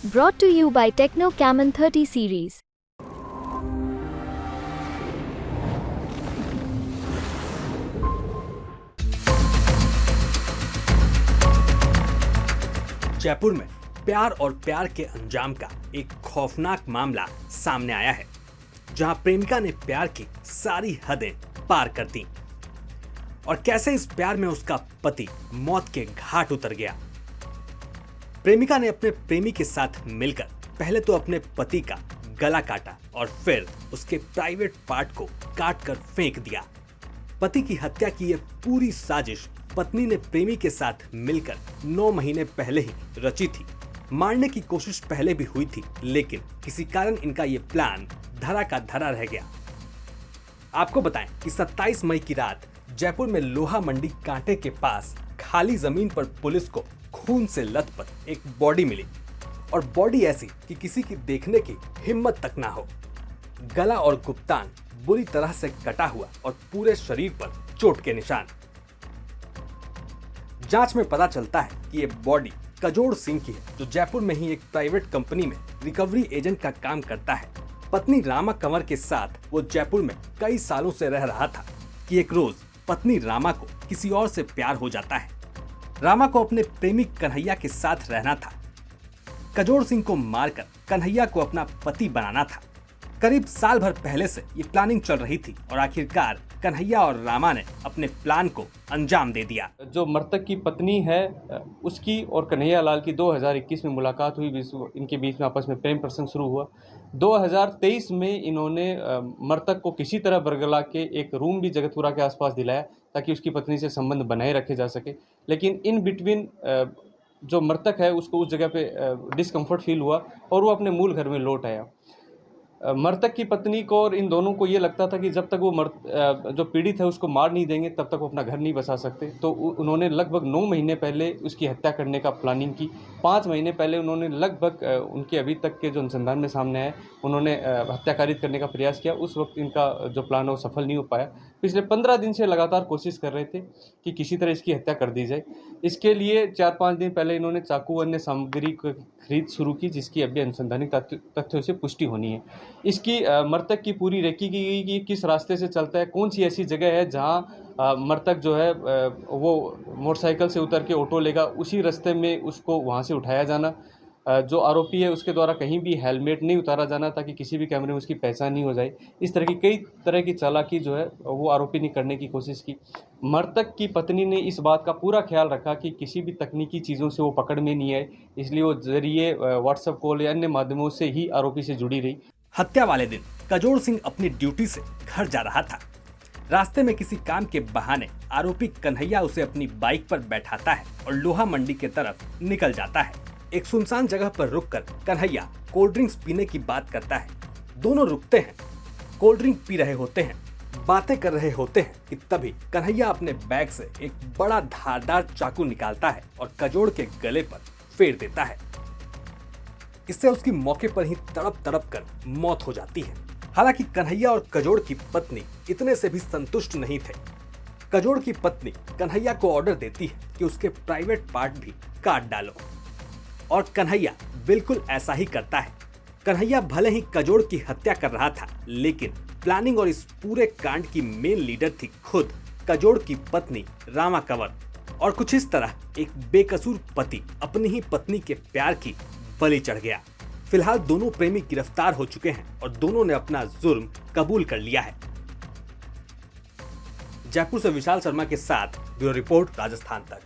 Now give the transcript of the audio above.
Brought to you by Techno Camon 30 series. Jaipur में प्यार और प्यार के अंजाम का एक खौफनाक मामला सामने आया है, जहां प्रेमिका ने प्यार की सारी हदें पार कर दी और कैसे इस प्यार में उसका पति मौत के घाट उतर गया। प्रेमिका ने अपने प्रेमी के साथ मिलकर पहले तो अपने पति का गला काटा और फिर उसके प्राइवेट पार्ट को काटकर फेंक दिया। पति की हत्या की यह पूरी साजिश पत्नी ने प्रेमी के साथ मिलकर 9 महीने पहले ही रची थी। मारने की कोशिश पहले भी हुई थी, लेकिन किसी कारण इनका ये प्लान धरा का धरा रह गया। आपको बताएं कि 27 मई की रात जयपुर में लोहा मंडी कांटे के पास खाली जमीन पर पुलिस को खून से लथपथ एक बॉडी मिली और बॉडी ऐसी कि किसी की देखने की हिम्मत तक ना हो। गला और गुप्तांग बुरी तरह से कटा हुआ और पूरे शरीर पर चोट के निशान। जांच में पता चलता है कि ये बॉडी कजोड़ सिंह की है, जो जयपुर में ही एक प्राइवेट कंपनी में रिकवरी एजेंट का काम करता है। पत्नी रामा कंवर के साथ वो जयपुर में कई सालों से रह रहा था कि एक रोज पत्नी रामा को किसी और से प्यार हो जाता है। रामा को अपने प्रेमी कन्हैया के साथ रहना था। कजोड़ सिंह को मारकर कन्हैया को अपना पति बनाना था। करीब साल भर पहले से ये प्लानिंग चल रही थी और आखिरकार कन्हैया और रामा ने अपने प्लान को अंजाम दे दिया। जो मृतक की पत्नी है उसकी और कन्हैया लाल की 2021 में मुलाकात हुई। इनके बीच में आपस में प्रेम प्रसंग शुरू हुआ। 2023 में इन्होंने मृतक को किसी तरह बरगला के एक रूम भी जगतपुरा के आसपास दिलाया ताकि उसकी पत्नी से संबंध बनाए रखे जा सके। लेकिन इन बिटवीन जो मृतक है उसको उस जगह पे डिस्कम्फर्ट फील हुआ और वो अपने मूल घर में लौट आया। मृतक की पत्नी को और इन दोनों को ये लगता था कि जब तक वो जो पीड़ित है उसको मार नहीं देंगे तब तक वो अपना घर नहीं बसा सकते। तो उन्होंने लगभग 9 महीने पहले उसकी हत्या करने का प्लानिंग की। 5 महीने पहले उन्होंने लगभग उनके अभी तक के जो अनुसंधान में सामने आए उन्होंने हत्या कारित करने का प्रयास किया। उस वक्त इनका जो प्लान है वो सफल नहीं हो पाया। पिछले 15 दिन से लगातार कोशिश कर रहे थे कि किसी तरह इसकी हत्या कर दी जाए। इसके लिए 4-5 दिन पहले इन्होंने चाकू अन्य सामग्री की खरीद शुरू की, जिसकी अभी अनुसंधानिक तथ्यों से पुष्टि होनी है। इसकी मृतक की पूरी रेकी की गई कि किस रास्ते से चलता है, कौन सी ऐसी जगह है जहां मृतक जो है वो मोटरसाइकिल से उतर के ऑटो लेगा, उसी रास्ते में उसको वहां से उठाया जाना। जो आरोपी है उसके द्वारा कहीं भी हेलमेट नहीं उतारा जाना ताकि किसी भी कैमरे में उसकी पहचान नहीं हो जाए। इस तरह की कई तरह की चालाकी जो है वो आरोपी ने करने की कोशिश की। मृतक की पत्नी ने इस बात का पूरा ख्याल रखा कि किसी भी तकनीकी चीज़ों से वो पकड़ में नहीं आए, इसलिए वो जरिए व्हाट्सएप कॉल या अन्य माध्यमों से ही आरोपी से जुड़ी रही। हत्या वाले दिन कजोड़ सिंह अपनी ड्यूटी से घर जा रहा था। रास्ते में किसी काम के बहाने आरोपी कन्हैया उसे अपनी बाइक पर बैठाता है और लोहा मंडी के तरफ निकल जाता है। एक सुनसान जगह पर रुककर कन्हैया कोल्ड ड्रिंक्स पीने की बात करता है। दोनों रुकते हैं, कोल्ड ड्रिंक पी रहे होते हैं, बातें कर रहे होते हैं कि तभी कन्हैया अपने बैग से एक बड़ा धारदार चाकू निकालता है और कजोड़ के गले पर फेर देता है। इससे उसकी मौके पर ही तड़प तड़प कर मौत हो जाती है। हालांकि कन्हैया और कजोड़ की पत्नी इतने से भी संतुष्ट नहीं थे। कजोड़ की पत्नी कन्हैया को ऑर्डर देती है कि उसके प्राइवेट पार्ट भी काट डालो और कन्हैया बिल्कुल ऐसा ही करता है। कन्हैया भले ही कजोड़ की हत्या कर रहा था, लेकिन प्लानिंग और इस पूरे कांड की मेन लीडर थी खुद कजोड़ की पत्नी रामा कंवर। और कुछ इस तरह एक बेकसूर पति अपनी ही पत्नी के प्यार की बलि चढ़ गया। फिलहाल दोनों प्रेमी गिरफ्तार हो चुके हैं और दोनों ने अपना जुर्म कबूल कर लिया है। जयपुर से विशाल शर्मा के साथ ब्यूरो रिपोर्ट, राजस्थान तक।